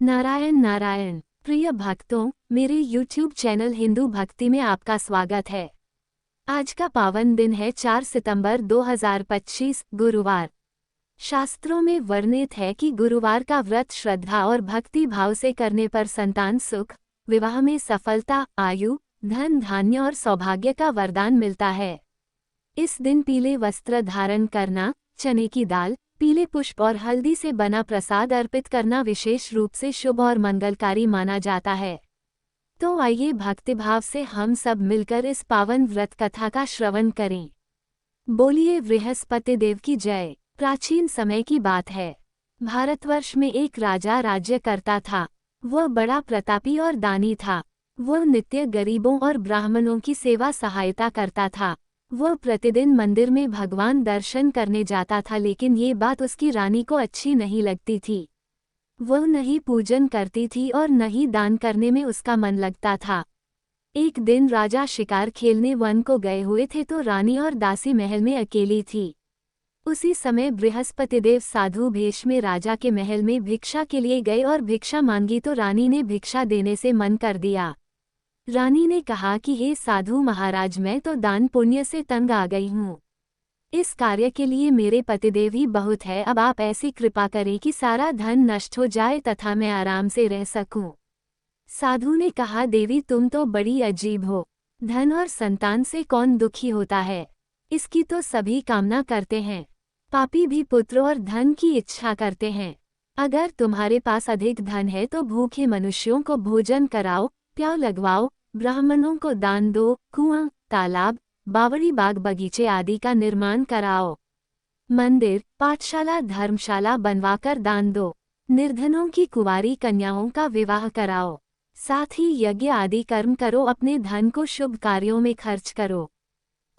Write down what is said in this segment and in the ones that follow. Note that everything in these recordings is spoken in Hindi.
नारायण नारायण। प्रिय भक्तों, मेरे YouTube चैनल हिंदू भक्ति में आपका स्वागत है। आज का पावन दिन है 4 सितंबर 2025 गुरुवार। शास्त्रों में वर्णित है कि गुरुवार का व्रत श्रद्धा और भक्ति भाव से करने पर संतान सुख, विवाह में सफलता, आयु, धन धान्य और सौभाग्य का वरदान मिलता है। इस दिन पीले वस्त्र धारण करना, चने की दाल, पीले पुष्प और हल्दी से बना प्रसाद अर्पित करना विशेष रूप से शुभ और मंगलकारी माना जाता है। तो आइए भक्तिभाव से हम सब मिलकर इस पावन व्रत कथा का श्रवण करें। बोलिए बृहस्पति देव की जय। प्राचीन समय की बात है। भारतवर्ष में एक राजा राज्य करता था। वह बड़ा प्रतापी और दानी था। वह नित्य गरीबों और ब्राह्मणों की सेवा सहायता करता था। वह प्रतिदिन मंदिर में भगवान दर्शन करने जाता था, लेकिन ये बात उसकी रानी को अच्छी नहीं लगती थी। वह न ही पूजन करती थी और न ही दान करने में उसका मन लगता था। एक दिन राजा शिकार खेलने वन को गए हुए थे तो रानी और दासी महल में अकेली थी। उसी समय बृहस्पतिदेव साधु भेष में राजा के महल में भिक्षा के लिए गए और भिक्षा मांगी तो रानी ने भिक्षा देने से मन कर दिया। रानी ने कहा कि हे साधु महाराज, मैं तो दान पुण्य से तंग आ गई हूँ। इस कार्य के लिए मेरे पतिदेव ही बहुत है। अब आप ऐसी कृपा करें कि सारा धन नष्ट हो जाए तथा मैं आराम से रह सकूं। साधु ने कहा, देवी तुम तो बड़ी अजीब हो। धन और संतान से कौन दुखी होता है? इसकी तो सभी कामना करते हैं। पापी भी पुत्र और धन की इच्छा करते हैं। अगर तुम्हारे पास अधिक धन है तो भूखे मनुष्यों को भोजन कराओ, प्याऊ लगवाओ, ब्राह्मणों को दान दो, कुआं, तालाब, बावड़ी, बाग बगीचे आदि का निर्माण कराओ। मंदिर, पाठशाला, धर्मशाला बनवाकर दान दो। निर्धनों की कुंवारी कन्याओं का विवाह कराओ। साथ ही यज्ञ आदि कर्म करो। अपने धन को शुभ कार्यों में खर्च करो।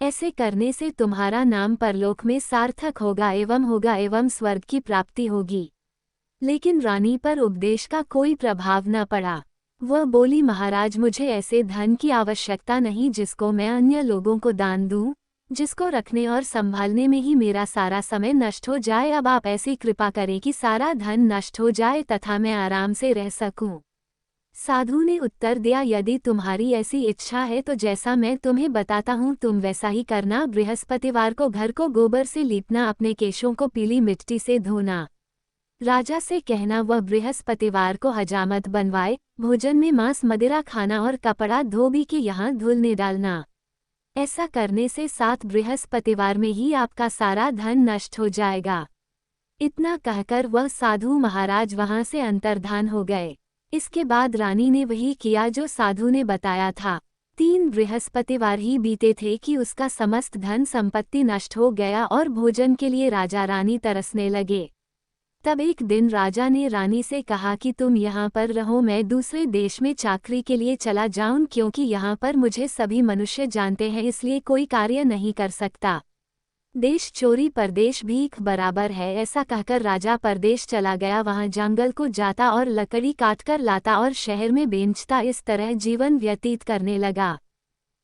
ऐसे करने से तुम्हारा नाम परलोक में सार्थक होगा एवं स्वर्ग की प्राप्ति होगी। लेकिन रानी पर उपदेश का कोई प्रभाव न पड़ा। वह बोली, महाराज मुझे ऐसे धन की आवश्यकता नहीं जिसको मैं अन्य लोगों को दान दूं, जिसको रखने और संभालने में ही मेरा सारा समय नष्ट हो जाए। अब आप ऐसी कृपा करें कि सारा धन नष्ट हो जाए तथा मैं आराम से रह सकूं। साधु ने उत्तर दिया, यदि तुम्हारी ऐसी इच्छा है तो जैसा मैं तुम्हें बताता हूँ तुम वैसा ही करना। बृहस्पतिवार को घर को गोबर से लीपना, अपने केशों को पीली मिट्टी से धोना। राजा से कहना वह बृहस्पतिवार को हजामत बनवाए। भोजन में मांस मदिरा खाना और कपड़ा धोबी के यहाँ धुलने डालना। ऐसा करने से 7 बृहस्पतिवार में ही आपका सारा धन नष्ट हो जाएगा। इतना कहकर वह साधु महाराज वहां से अंतर्धान हो गए। इसके बाद रानी ने वही किया जो साधु ने बताया था। 3 बृहस्पतिवार ही बीते थे कि उसका समस्त धन संपत्ति नष्ट हो गया और भोजन के लिए राजा रानी तरसने लगे। तब एक दिन राजा ने रानी से कहा कि तुम यहाँ पर रहो, मैं दूसरे देश में चाकरी के लिए चला जाऊं, क्योंकि यहाँ पर मुझे सभी मनुष्य जानते हैं, इसलिए कोई कार्य नहीं कर सकता। देश चोरी परदेश भीख बराबर है। ऐसा कहकर राजा परदेश चला गया। वहाँ जंगल को जाता और लकड़ी काटकर लाता और शहर में बेचता। इस तरह जीवन व्यतीत करने लगा।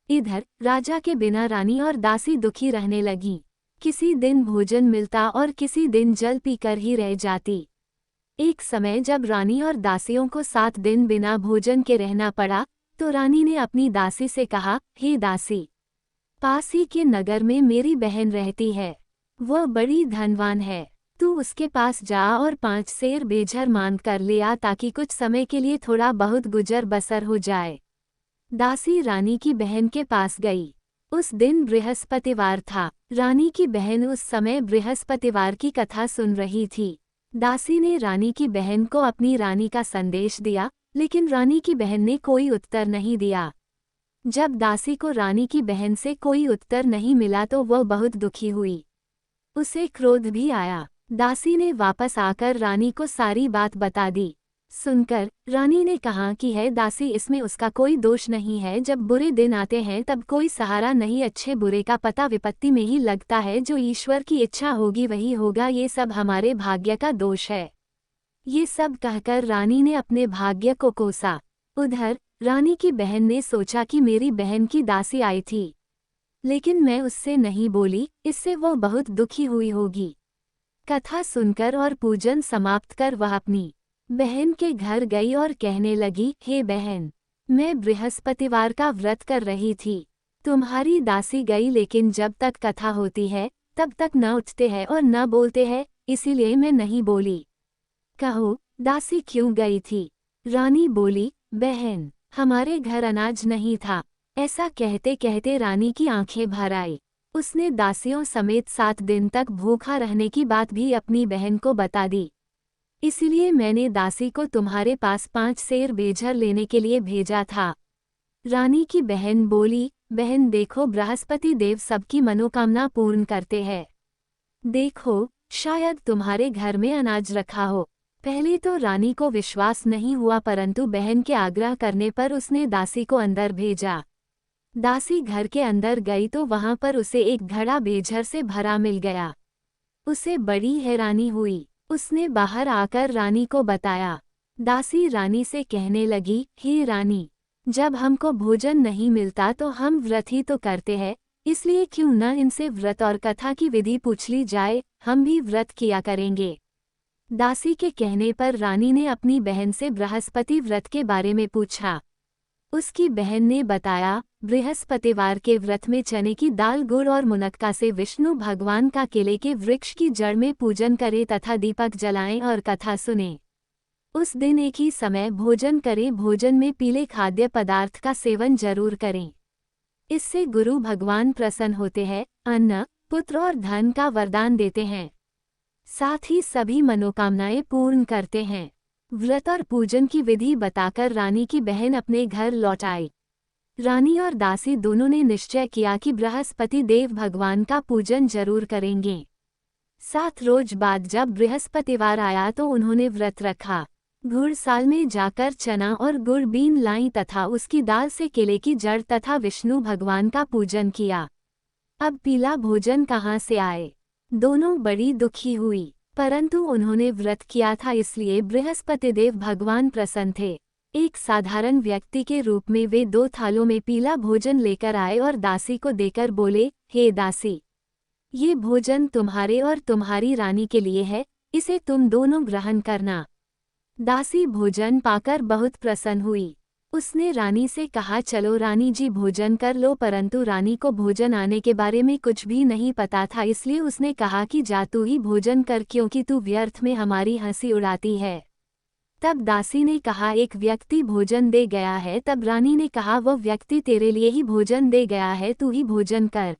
इधर राजा के बिना रानी और दासी दुखी रहने लगी। किसी दिन भोजन मिलता और किसी दिन जल पीकर ही रह जाती। एक समय जब रानी और दासियों को 7 दिन बिना भोजन के रहना पड़ा तो रानी ने अपनी दासी से कहा, हे दासी, पास ही के नगर में मेरी बहन रहती है। वह बड़ी धनवान है। तू उसके पास जा और 5 सेर बेझर मांग कर ले आ, ताकि कुछ समय के लिए थोड़ा बहुत गुजर बसर हो जाए। दासी रानी की बहन के पास गई। उस दिन बृहस्पतिवार था। रानी की बहन उस समय बृहस्पतिवार की कथा सुन रही थी। दासी ने रानी की बहन को अपनी रानी का संदेश दिया, लेकिन रानी की बहन ने कोई उत्तर नहीं दिया। जब दासी को रानी की बहन से कोई उत्तर नहीं मिला तो वह बहुत दुखी हुई। उसे क्रोध भी आया। दासी ने वापस आकर रानी को सारी बात बता दी। सुनकर रानी ने कहा कि है दासी, इसमें उसका कोई दोष नहीं है। जब बुरे दिन आते हैं तब कोई सहारा नहीं, अच्छे बुरे का पता विपत्ति में ही लगता है। जो ईश्वर की इच्छा होगी वही होगा, ये सब हमारे भाग्य का दोष है। ये सब कहकर रानी ने अपने भाग्य को कोसा। उधर रानी की बहन ने सोचा कि मेरी बहन की दासी आई थी, लेकिन मैं उससे नहीं बोली, इससे वो बहुत दुखी हुई होगी। कथा सुनकर और पूजन समाप्त कर वह अपनी बहन के घर गई और कहने लगी, हे बहन, मैं बृहस्पतिवार का व्रत कर रही थी। तुम्हारी दासी गई, लेकिन जब तक कथा होती है तब तक न उठते हैं और न बोलते हैं, इसीलिए मैं नहीं बोली। कहो, दासी क्यों गई थी? रानी बोली, बहन, हमारे घर अनाज नहीं था। ऐसा कहते कहते रानी की आंखें भर आई। उसने दासियों समेत 7 दिन तक भूखा रहने की बात भी अपनी बहन को बता दी। इसलिए मैंने दासी को तुम्हारे पास 5 सेर बेझर लेने के लिए भेजा था। रानी की बहन बोली, बहन देखो, बृहस्पति देव सबकी मनोकामना पूर्ण करते हैं। देखो, शायद तुम्हारे घर में अनाज रखा हो। पहले तो रानी को विश्वास नहीं हुआ, परंतु बहन के आग्रह करने पर उसने दासी को अंदर भेजा। दासी घर के अंदर गई तो वहां पर उसे एक घड़ा बेझर से भरा मिल गया। उसे बड़ी हैरानी हुई। उसने बाहर आकर रानी को बताया। दासी रानी से कहने लगी, हे रानी, जब हमको भोजन नहीं मिलता तो हम व्रत ही तो करते हैं, इसलिए क्यों न इनसे व्रत और कथा की विधि पूछ ली जाए, हम भी व्रत किया करेंगे। दासी के कहने पर रानी ने अपनी बहन से बृहस्पति व्रत के बारे में पूछा। उसकी बहन ने बताया, बृहस्पतिवार के व्रत में चने की दाल, गुड़ और मुनक्का से विष्णु भगवान का केले के वृक्ष की जड़ में पूजन करें तथा दीपक जलाएं और कथा सुनें। उस दिन एक ही समय भोजन करें। भोजन में पीले खाद्य पदार्थ का सेवन जरूर करें। इससे गुरु भगवान प्रसन्न होते हैं, अन्न, पुत्र और धन का वरदान देते हैं। साथ ही सभी मनोकामनाएं पूर्ण करते हैं। व्रत और पूजन की विधि बताकर रानी की बहन अपने घर लौट आई। रानी और दासी दोनों ने निश्चय किया कि बृहस्पति देव भगवान का पूजन जरूर करेंगे। 7 रोज बाद जब बृहस्पतिवार आया तो उन्होंने व्रत रखा। घुड़साल में जाकर चना और गुड़ बीन लाई तथा उसकी दाल से केले की जड़ तथा विष्णु भगवान का पूजन किया। अब पीला भोजन कहाँ से आए? दोनों बड़ी दुखी हुई, परंतु उन्होंने व्रत किया था, इसलिए बृहस्पति देव भगवान प्रसन्न थे। एक साधारण व्यक्ति के रूप में वे 2 थालों में पीला भोजन लेकर आए और दासी को देकर बोले, हे दासी, ये भोजन तुम्हारे और तुम्हारी रानी के लिए है, इसे तुम दोनों ग्रहण करना। दासी भोजन पाकर बहुत प्रसन्न हुई। उसने रानी से कहा, चलो रानी जी भोजन कर लो, परंतु रानी को भोजन आने के बारे में कुछ भी नहीं पता था, इसलिए उसने कहा कि जा तू ही भोजन कर, क्योंकि तू व्यर्थ में हमारी हंसी उड़ाती है। तब दासी ने कहा, एक व्यक्ति भोजन दे गया है। तब रानी ने कहा, वह व्यक्ति तेरे लिए ही भोजन दे गया है, तू ही भोजन कर।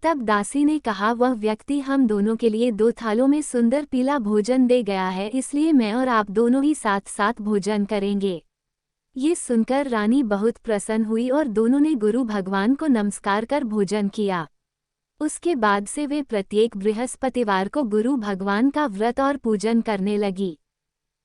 तब दासी ने कहा, वह व्यक्ति हम दोनों के लिए 2 थालों में सुंदर पीला भोजन दे गया है, इसलिए मैं और आप दोनों ही साथ साथ भोजन करेंगे। ये सुनकर रानी बहुत प्रसन्न हुई और दोनों ने गुरु भगवान को नमस्कार कर भोजन किया। उसके बाद से वे प्रत्येक बृहस्पतिवार को गुरु भगवान का व्रत और पूजन करने लगी।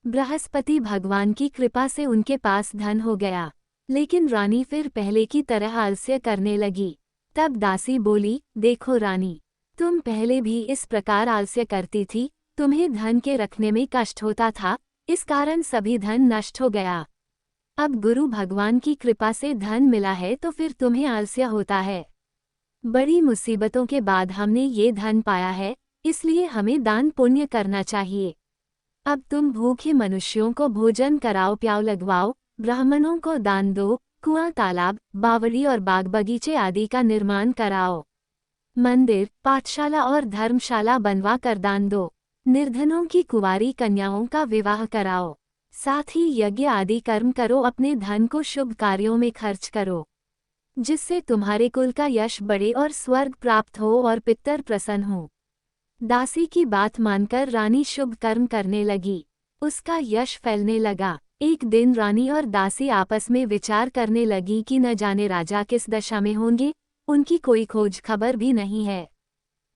बृहस्पति भगवान की कृपा से उनके पास धन हो गया, लेकिन रानी फिर पहले की तरह आलस्य करने लगी। तब दासी बोली, देखो रानी, तुम पहले भी इस प्रकार आलस्य करती थी, तुम्हें धन के रखने में कष्ट होता था, इस कारण सभी धन नष्ट हो गया। अब गुरु भगवान की कृपा से धन मिला है तो फिर तुम्हें आलस्य होता है। बड़ी मुसीबतों के बाद हमने ये धन पाया है, इसलिए हमें दान पुण्य करना चाहिए। अब तुम भूखे मनुष्यों को भोजन कराओ, प्याव लगवाओ, ब्राह्मणों को दान दो, कुआं, तालाब, बावड़ी और बाग बगीचे आदि का निर्माण कराओ। मंदिर, पाठशाला और धर्मशाला बनवा कर दान दो। निर्धनों की कुंवारी कन्याओं का विवाह कराओ। साथ ही यज्ञ आदि कर्म करो, अपने धन को शुभ कार्यों में खर्च करो, जिससे तुम्हारे कुल का यश बढ़े और स्वर्ग प्राप्त हो और पितर प्रसन्न हो। दासी की बात मानकर रानी शुभ कर्म करने लगी। उसका यश फैलने लगा। एक दिन रानी और दासी आपस में विचार करने लगी कि न जाने राजा किस दशा में होंगे, उनकी कोई खोज खबर भी नहीं है।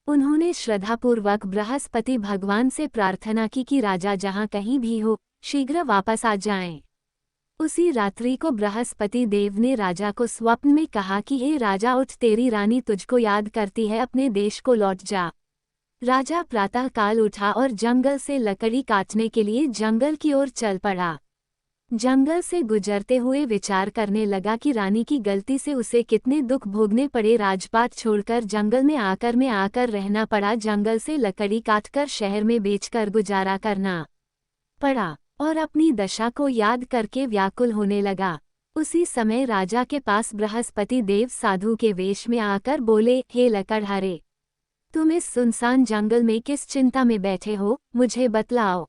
उन्होंने श्रद्धापूर्वक बृहस्पति भगवान से प्रार्थना की कि राजा जहाँ कहीं भी हो, शीघ्र वापस आ जाएं। उसी रात्रि को बृहस्पति देव ने राजा को स्वप्न में कहा कि हे राजा, उठ, तेरी रानी तुझको याद करती है, अपने देश को लौट जा। राजा प्रातःकाल उठा और जंगल से लकड़ी काटने के लिए जंगल की ओर चल पड़ा। जंगल से गुजरते हुए विचार करने लगा कि रानी की गलती से उसे कितने दुख भोगने पड़े। राजपाट छोड़कर जंगल में आकर रहना पड़ा। जंगल से लकड़ी काटकर शहर में बेचकर गुजारा करना पड़ा। और अपनी दशा को याद करके व्याकुल होने लगा। उसी समय राजा के पास बृहस्पति देव साधु के वेश में आकर बोले, हे लकड़हारे, तुम इस सुनसान जंगल में किस चिंता में बैठे हो, मुझे बतलाओ।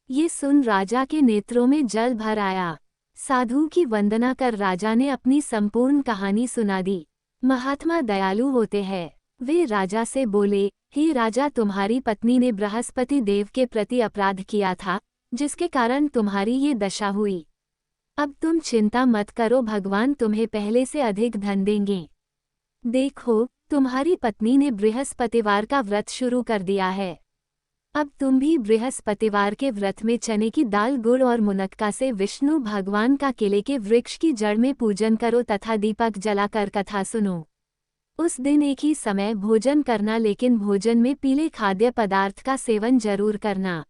ये सुन राजा के नेत्रों में जल भर आया। साधु की वंदना कर राजा ने अपनी संपूर्ण कहानी सुना दी। महात्मा दयालु होते हैं। वे राजा से बोले, हे राजा, तुम्हारी पत्नी ने बृहस्पति देव के प्रति अपराध किया था, जिसके कारण तुम्हारी ये दशा हुई। अब तुम चिंता मत करो, भगवान तुम्हें पहले से अधिक धन देंगे। देखो, तुम्हारी पत्नी ने बृहस्पतिवार का व्रत शुरू कर दिया है। अब तुम भी बृहस्पतिवार के व्रत में चने की दाल, गुड़ और मुनक्का से विष्णु भगवान का केले के वृक्ष की जड़ में पूजन करो तथा दीपक जलाकर कथा सुनो। उस दिन एक ही समय भोजन करना, लेकिन भोजन में पीले खाद्य पदार्थ का सेवन जरूर करना।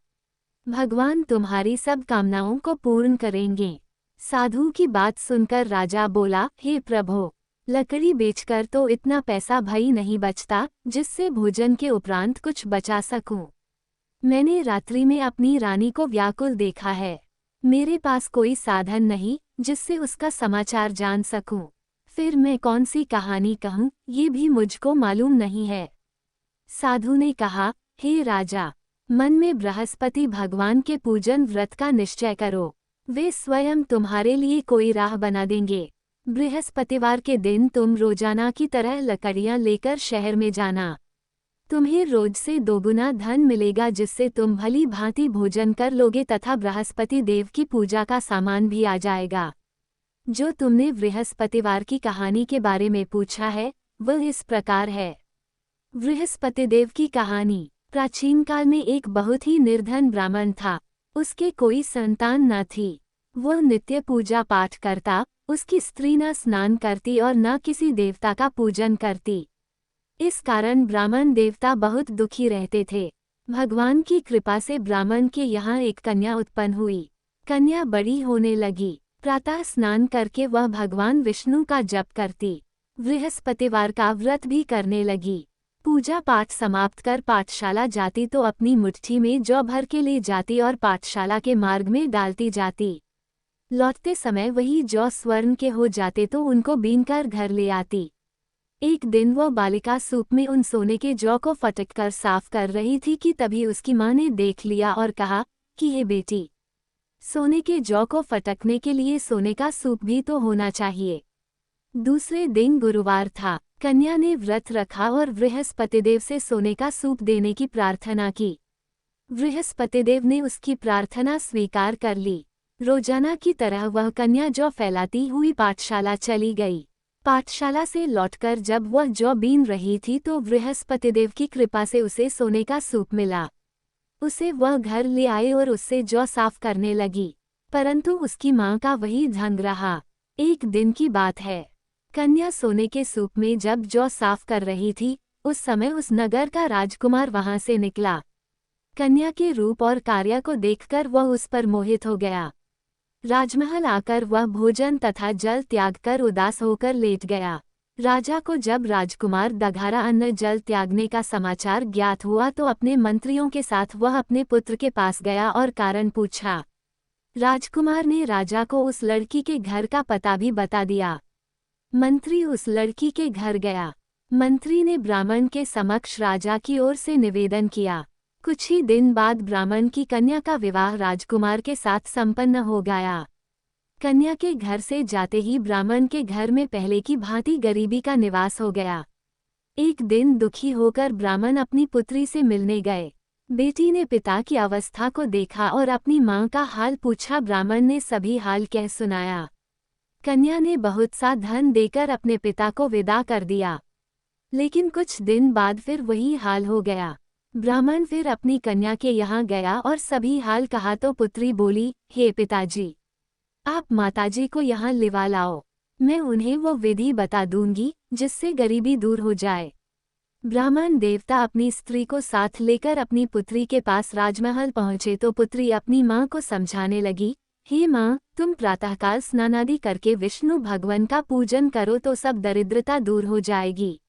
भगवान तुम्हारी सब कामनाओं को पूर्ण करेंगे। साधु की बात सुनकर राजा बोला, हे प्रभो, लकड़ी बेचकर तो इतना पैसा भई नहीं बचता जिससे भोजन के उपरांत कुछ बचा सकूं। मैंने रात्रि में अपनी रानी को व्याकुल देखा है। मेरे पास कोई साधन नहीं जिससे उसका समाचार जान सकूं। फिर मैं कौन सी कहानी कहूं, ये भी मुझको मालूम नहीं है। साधु ने कहा, हे राजा, मन में बृहस्पति भगवान के पूजन व्रत का निश्चय करो। वे स्वयं तुम्हारे लिए कोई राह बना देंगे। बृहस्पतिवार के दिन तुम रोजाना की तरह लकड़ियां लेकर शहर में जाना। तुम्हें रोज से दोगुना धन मिलेगा, जिससे तुम भली भांति भोजन कर लोगे तथा बृहस्पति देव की पूजा का सामान भी आ जाएगा। जो तुमने बृहस्पतिवार की कहानी के बारे में पूछा है, वह इस प्रकार है। बृहस्पति देव की कहानी। प्राचीन काल में एक बहुत ही निर्धन ब्राह्मण था। उसके कोई संतान न थी। वह नित्य पूजा पाठ करता। उसकी स्त्री न स्नान करती और न किसी देवता का पूजन करती। इस कारण ब्राह्मण देवता बहुत दुखी रहते थे। भगवान की कृपा से ब्राह्मण के यहाँ एक कन्या उत्पन्न हुई। कन्या बड़ी होने लगी। प्रातः स्नान करके वह भगवान विष्णु का जप करती। बृहस्पतिवार का व्रत भी करने लगी। पूजा पाठ समाप्त कर पाठशाला जाती तो अपनी मुट्ठी में जौ भर के ले जाती और पाठशाला के मार्ग में डालती जाती। लौटते समय वही जौ स्वर्ण के हो जाते तो उनको बीनकर घर ले आती। एक दिन वह बालिका सूप में उन सोने के जौ को फटक कर साफ कर रही थी कि तभी उसकी माँ ने देख लिया और कहा कि हे बेटी, सोने के जौ को फटकने के लिए सोने का सूप भी तो होना चाहिए। दूसरे दिन गुरुवार था। कन्या ने व्रत रखा और बृहस्पतिदेव से सोने का सूप देने की प्रार्थना की। बृहस्पतिदेव ने उसकी प्रार्थना स्वीकार कर ली। रोजाना की तरह वह कन्या जौ फैलाती हुई पाठशाला चली गई। पाठशाला से लौटकर जब वह जौ बीन रही थी तो बृहस्पतिदेव की कृपा से उसे सोने का सूप मिला। उसे वह घर ले आए और उससे जौ साफ करने लगी, परंतु उसकी माँ का वही ढंग रहा। एक दिन की बात है। कन्या सोने के सूप में जब जौ साफ कर रही थी, उस समय उस नगर का राजकुमार वहां से निकला। कन्या के रूप और कार्य को देखकर वह उस पर मोहित हो गया। राजमहल आकर वह भोजन तथा जल त्याग कर उदास होकर लेट गया। राजा को जब राजकुमार दघारा अन्न जल त्यागने का समाचार ज्ञात हुआ तो अपने मंत्रियों के साथ वह अपने पुत्र के पास गया और कारण पूछा। राजकुमार ने राजा को उस लड़की के घर का पता भी बता दिया। मंत्री उस लड़की के घर गया। मंत्री ने ब्राह्मण के समक्ष राजा की ओर से निवेदन किया। कुछ ही दिन बाद ब्राह्मण की कन्या का विवाह राजकुमार के साथ संपन्न हो गया। कन्या के घर से जाते ही ब्राह्मण के घर में पहले की भांति गरीबी का निवास हो गया। एक दिन दुखी होकर ब्राह्मण अपनी पुत्री से मिलने गए। बेटी ने पिता की अवस्था को देखा और अपनी मां का हाल पूछा। ब्राह्मण ने सभी हाल कह सुनाया। कन्या ने बहुत सा धन देकर अपने पिता को विदा कर दिया, लेकिन कुछ दिन बाद फिर वही हाल हो गया। ब्राह्मण फिर अपनी कन्या के यहाँ गया और सभी हाल कहा तो पुत्री बोली, हे पिताजी, आप माताजी को यहाँ लिवा लाओ, मैं उन्हें वो विधि बता दूंगी जिससे गरीबी दूर हो जाए। ब्राह्मण देवता अपनी स्त्री को साथ लेकर अपनी पुत्री के पास राजमहल पहुँचे तो पुत्री अपनी माँ को समझाने लगी, हे माँ, तुम प्रातःकाल स्नानादि करके विष्णु भगवान का पूजन करो तो सब दरिद्रता दूर हो जाएगी।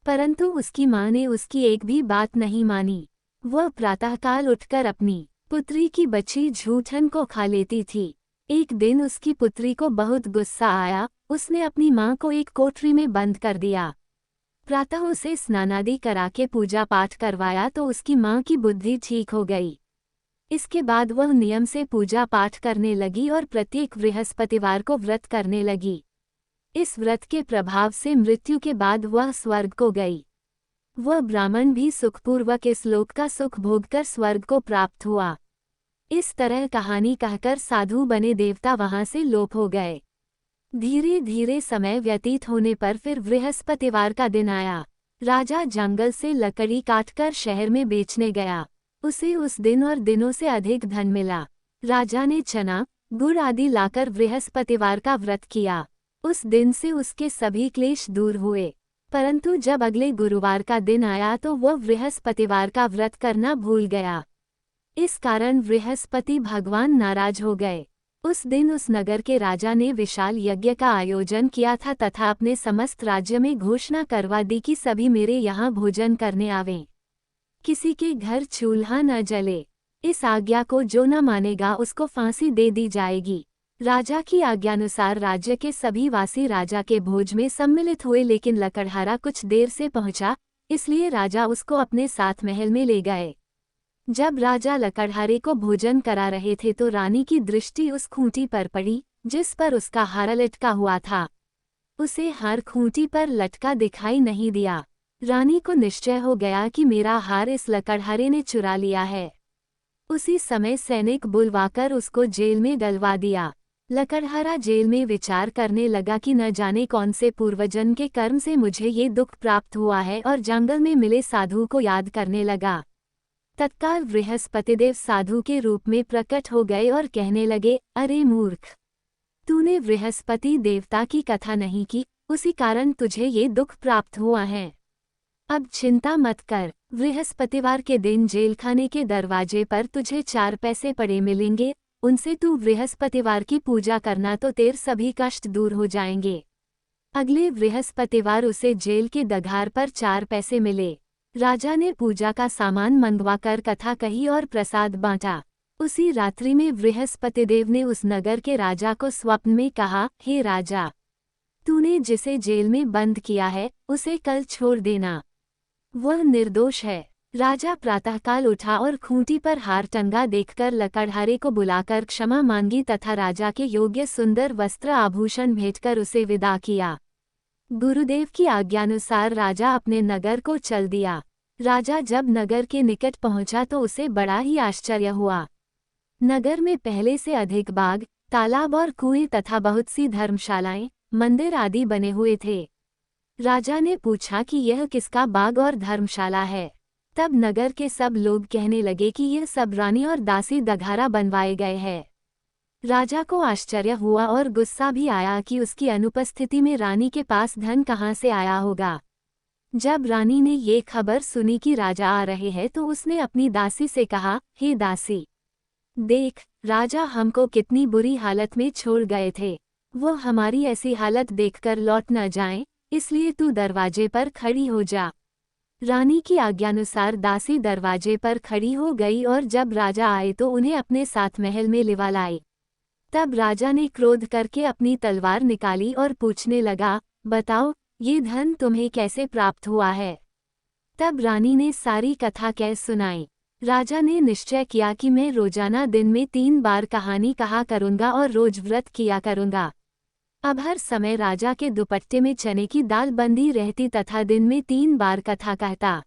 परंतु उसकी माँ ने उसकी एक भी बात नहीं मानी। वह प्रातःकाल उठकर अपनी पुत्री की बच्ची झूठन को खा लेती थी। एक दिन उसकी पुत्री को बहुत गुस्सा आया, उसने अपनी माँ को एक कोठरी में बंद कर दिया। प्रातः उसे स्नानादि करा के पूजा पाठ करवाया तो उसकी माँ की बुद्धि ठीक हो गई। इसके बाद वह नियम से पूजा पाठ करने लगी और प्रत्येक बृहस्पतिवार को व्रत करने लगी। इस व्रत के प्रभाव से मृत्यु के बाद वह स्वर्ग को गई। वह ब्राह्मण भी सुखपूर्वक इस लोक का सुख भोगकर स्वर्ग को प्राप्त हुआ। इस तरह कहानी कहकर साधु बने देवता वहां से लोप हो गए। धीरे धीरे समय व्यतीत होने पर फिर बृहस्पतिवार का दिन आया। राजा जंगल से लकड़ी काटकर शहर में बेचने गया। उसे उस दिन और दिनों से अधिक धन मिला। राजा ने चना, गुड़ आदि लाकर बृहस्पतिवार का व्रत किया। उस दिन से उसके सभी क्लेश दूर हुए। परंतु जब अगले गुरुवार का दिन आया तो वह बृहस्पतिवार का व्रत करना भूल गया। इस कारण बृहस्पति भगवान नाराज हो गए। उस दिन उस नगर के राजा ने विशाल यज्ञ का आयोजन किया था तथा अपने समस्त राज्य में घोषणा करवा दी कि सभी मेरे यहाँ भोजन करने आवें। किसी के घर चूल्हा न जले। इस आज्ञा को जो न मानेगा उसको फांसी दे दी जाएगी। राजा की आज्ञानुसार राज्य के सभी वासी राजा के भोज में सम्मिलित हुए, लेकिन लकड़हारा कुछ देर से पहुंचा, इसलिए राजा उसको अपने साथ महल में ले गए। जब राजा लकड़हारे को भोजन करा रहे थे तो रानी की दृष्टि उस खूंटी पर पड़ी जिस पर उसका हार लटका हुआ था। उसे हार खूंटी पर लटका दिखाई नहीं दिया। रानी को निश्चय हो गया कि मेरा हार इस लकड़हारे ने चुरा लिया है। उसी समय सैनिक बुलवाकर उसको जेल में डलवा दिया। लकड़हारा जेल में विचार करने लगा कि न जाने कौन से पूर्वजन्म के कर्म से मुझे ये दुख प्राप्त हुआ है, और जंगल में मिले साधु को याद करने लगा। तत्काल बृहस्पतिदेव साधु के रूप में प्रकट हो गए और कहने लगे, अरे मूर्ख, तूने बृहस्पति देवता की कथा नहीं की, उसी कारण तुझे ये दुख प्राप्त हुआ है। अब चिंता मत कर, बृहस्पतिवार के दिन जेलखाने के दरवाजे पर तुझे 4 पैसे पड़े मिलेंगे, उनसे तू बृहस्पतिवार की पूजा करना तो तेरे सभी कष्ट दूर हो जाएंगे। अगले बृहस्पतिवार उसे जेल के दगार पर 4 पैसे मिले। राजा ने पूजा का सामान मंगवाकर कथा कही और प्रसाद बांटा। उसी रात्रि में बृहस्पतिदेव ने उस नगर के राजा को स्वप्न में कहा, हे राजा, तूने जिसे जेल में बंद किया है उसे कल छोड़ देना, वह निर्दोष है। राजा प्रातःकाल उठा और खूंटी पर हार टंगा देखकर लकड़हारे को बुलाकर क्षमा मांगी तथा राजा के योग्य सुंदर वस्त्र आभूषण भेंटकर उसे विदा किया। गुरुदेव की आज्ञानुसार राजा अपने नगर को चल दिया। राजा जब नगर के निकट पहुंचा तो उसे बड़ा ही आश्चर्य हुआ। नगर में पहले से अधिक बाग, तालाब और कुएं तथा बहुत सी धर्मशालाएं, मंदिर आदि बने हुए थे। राजा ने पूछा कि यह किसका बाग और धर्मशाला है। तब नगर के सब लोग कहने लगे कि यह सब रानी और दासी दघारा बनवाए गए हैं। राजा को आश्चर्य हुआ और गुस्सा भी आया कि उसकी अनुपस्थिति में रानी के पास धन कहाँ से आया होगा। जब रानी ने ये खबर सुनी कि राजा आ रहे हैं तो उसने अपनी दासी से कहा, हे दासी, देख, राजा हमको कितनी बुरी हालत में छोड़ गए थे। वो हमारी ऐसी हालत देखकर लौट न जाएं, इसलिए तू दरवाजे पर खड़ी हो जा। रानी की आज्ञानुसार दासी दरवाजे पर खड़ी हो गई और जब राजा आए तो उन्हें अपने साथ महल में लिवा लाई। तब राजा ने क्रोध करके अपनी तलवार निकाली और पूछने लगा, बताओ, ये धन तुम्हें कैसे प्राप्त हुआ है। तब रानी ने सारी कथा कह सुनाई। राजा ने निश्चय किया कि मैं रोजाना दिन में 3 बार कहानी कहा करूंगा और रोज व्रत किया करूंगा। अब हर समय राजा के दुपट्टे में चने की दाल बंधी रहती तथा दिन में 3 बार कथा कहता।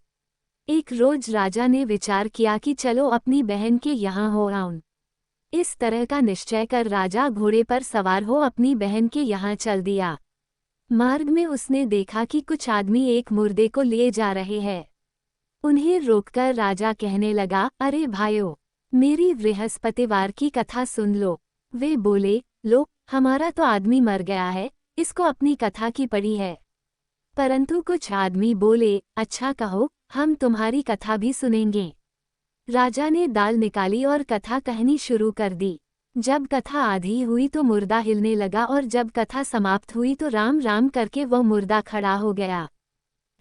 एक रोज राजा ने विचार किया कि चलो अपनी बहन के यहाँ हो आऊं। इस तरह का निश्चय कर राजा घोड़े पर सवार हो अपनी बहन के यहाँ चल दिया। मार्ग में उसने देखा कि कुछ आदमी एक मुर्दे को लिए जा रहे हैं। उन्हें रोककर राजा कहने लगा, अरे भाइयों, मेरी बृहस्पतिवार की कथा सुन लो। वे बोले, लो, हमारा तो आदमी मर गया है, इसको अपनी कथा की पड़ी है। परंतु कुछ आदमी बोले, अच्छा कहो, हम तुम्हारी कथा भी सुनेंगे। राजा ने दाल निकाली और कथा कहनी शुरू कर दी। जब कथा आधी हुई तो मुर्दा हिलने लगा और जब कथा समाप्त हुई तो राम राम करके वह मुर्दा खड़ा हो गया।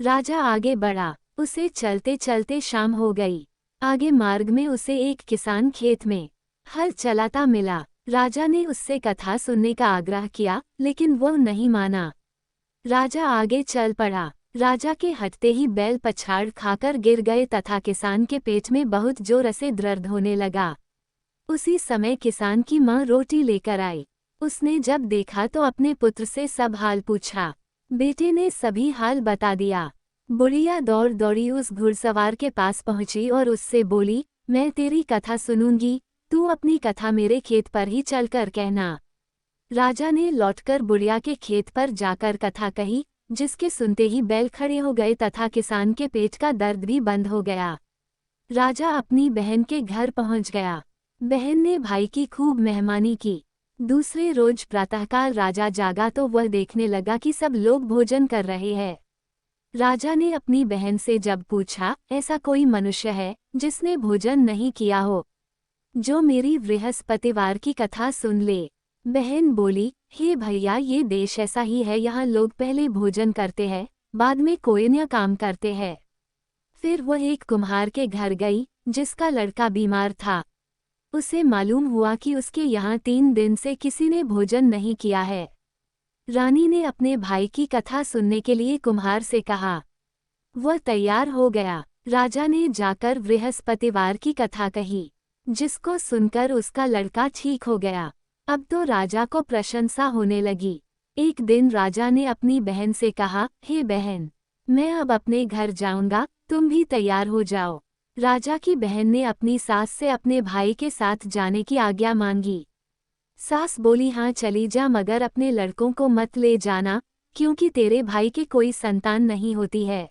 राजा आगे बढ़ा, उसे चलते चलते शाम हो गई। आगे मार्ग में उसे एक किसान खेत में हल चलाता मिला। राजा ने उससे कथा सुनने का आग्रह किया, लेकिन वो नहीं माना। राजा आगे चल पड़ा। राजा के हटते ही बैल पछाड़ खाकर गिर गए तथा किसान के पेट में बहुत जोर से दर्द होने लगा। उसी समय किसान की माँ रोटी लेकर आई। उसने जब देखा तो अपने पुत्र से सब हाल पूछा। बेटे ने सभी हाल बता दिया। बुढ़िया दौड़ दौड़ी उस घुड़सवार के पास पहुंची और उससे बोली, मैं तेरी कथा सुनूंगी, तू अपनी कथा मेरे खेत पर ही चलकर कहना। राजा ने लौटकर बुढ़िया के खेत पर जाकर कथा कही, जिसके सुनते ही बैल खड़े हो गए तथा किसान के पेट का दर्द भी बंद हो गया। राजा अपनी बहन के घर पहुंच गया। बहन ने भाई की खूब मेहमानी की। दूसरे रोज प्रातःकाल राजा जागा तो वह देखने लगा कि सब लोग भोजन कर रहे हैं। राजा ने अपनी बहन से जब पूछा, ऐसा कोई मनुष्य है जिसने भोजन नहीं किया हो, जो मेरी बृहस्पतिवार की कथा सुन ले? बहन बोली, हे भैया, ये देश ऐसा ही है, यहाँ लोग पहले भोजन करते हैं, बाद में कोई अन्य काम करते हैं। फिर वह एक कुम्हार के घर गई, जिसका लड़का बीमार था। उसे मालूम हुआ कि उसके यहाँ 3 दिन से किसी ने भोजन नहीं किया है। रानी ने अपने भाई की कथा सुनने के लिए कुम्हार से कहा। वह तैयार हो गया। राजा ने जाकर बृहस्पतिवार की कथा कही, जिसको सुनकर उसका लड़का ठीक हो गया। अब तो राजा को प्रशंसा होने लगी। एक दिन राजा ने अपनी बहन से कहा, हे बहन, मैं अब अपने घर जाऊंगा, तुम भी तैयार हो जाओ। राजा की बहन ने अपनी सास से अपने भाई के साथ जाने की आज्ञा मांगी। सास बोली, हाँ चली जा, मगर अपने लड़कों को मत ले जाना, क्योंकि तेरे भाई के कोई संतान नहीं होती है।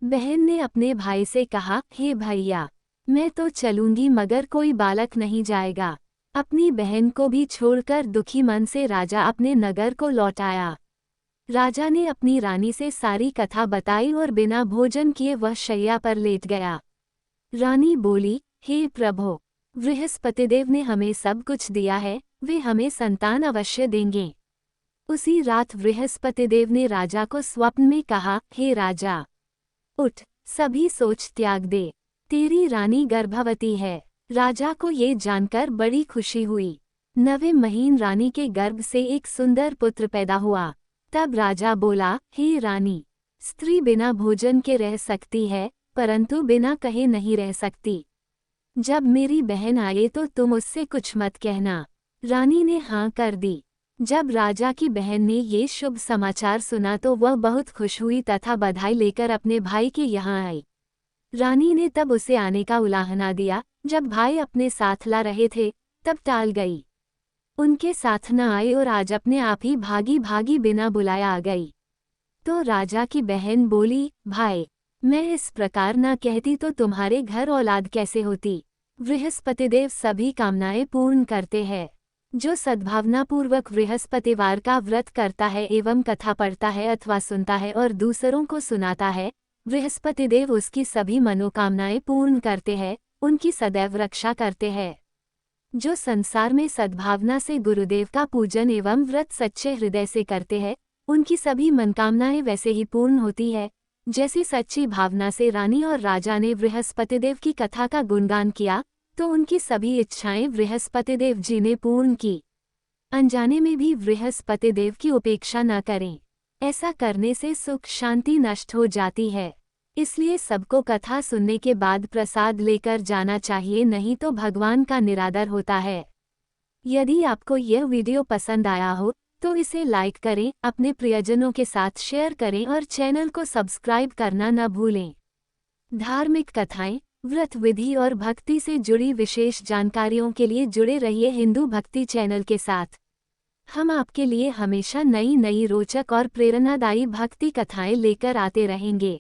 बहन ने अपने भाई से कहा, हे भैया, मैं तो चलूंगी मगर कोई बालक नहीं जाएगा। अपनी बहन को भी छोड़कर दुखी मन से राजा अपने नगर को लौट आया। राजा ने अपनी रानी से सारी कथा बताई और बिना भोजन किए वह शैया पर लेट गया। रानी बोली, हे प्रभु, बृहस्पतिदेव ने हमें सब कुछ दिया है, वे हमें संतान अवश्य देंगे। उसी रात बृहस्पतिदेव ने राजा को स्वप्न में कहा, हे राजा, उठ, सभी सोच त्याग दे, तेरी रानी गर्भवती है। राजा को ये जानकर बड़ी खुशी हुई। 9वें महीने रानी के गर्भ से एक सुंदर पुत्र पैदा हुआ। तब राजा बोला, हे रानी, स्त्री बिना भोजन के रह सकती है, परंतु बिना कहे नहीं रह सकती। जब मेरी बहन आए तो तुम उससे कुछ मत कहना। रानी ने हाँ कर दी। जब राजा की बहन ने ये शुभ समाचार सुना तो वह बहुत खुश हुई तथा बधाई लेकर अपने भाई के यहाँ आई। रानी ने तब उसे आने का उलाहना दिया। जब भाई अपने साथ ला रहे थे तब टाल गई। उनके साथ न आए और आज अपने आप ही भागी भागी बिना बुलाया आ गई। तो राजा की बहन बोली, भाई, मैं इस प्रकार न कहती तो तुम्हारे घर औलाद कैसे होती। बृहस्पतिदेव सभी कामनाएं पूर्ण करते हैं। जो सद्भावनापूर्वक बृहस्पतिवार का व्रत करता है एवं कथा पढ़ता है अथवा सुनता है और दूसरों को सुनाता है, बृहस्पतिदेव उसकी सभी मनोकामनाएं पूर्ण करते हैं, उनकी सदैव रक्षा करते हैं। जो संसार में सद्भावना से गुरुदेव का पूजन एवं व्रत सच्चे हृदय से करते हैं, उनकी सभी मनकामनाएं वैसे ही पूर्ण होती है, जैसी सच्ची भावना से रानी और राजा ने बृहस्पतिदेव की कथा का गुणगान किया तो उनकी सभी इच्छाएं बृहस्पतिदेव जी ने पूर्ण की। अनजाने में भी बृहस्पतिदेव की उपेक्षा न करें, ऐसा करने से सुख शांति नष्ट हो जाती है। इसलिए सबको कथा सुनने के बाद प्रसाद लेकर जाना चाहिए, नहीं तो भगवान का निरादर होता है। यदि आपको यह वीडियो पसंद आया हो तो इसे लाइक करें, अपने प्रियजनों के साथ शेयर करें और चैनल को सब्सक्राइब करना न भूलें। धार्मिक कथाएं, व्रत विधि और भक्ति से जुड़ी विशेष जानकारियों के लिए जुड़े रहिए हिंदू भक्ति चैनल के साथ। हम आपके लिए हमेशा नई नई रोचक और प्रेरणादायी भक्ति कथाएं लेकर आते रहेंगे।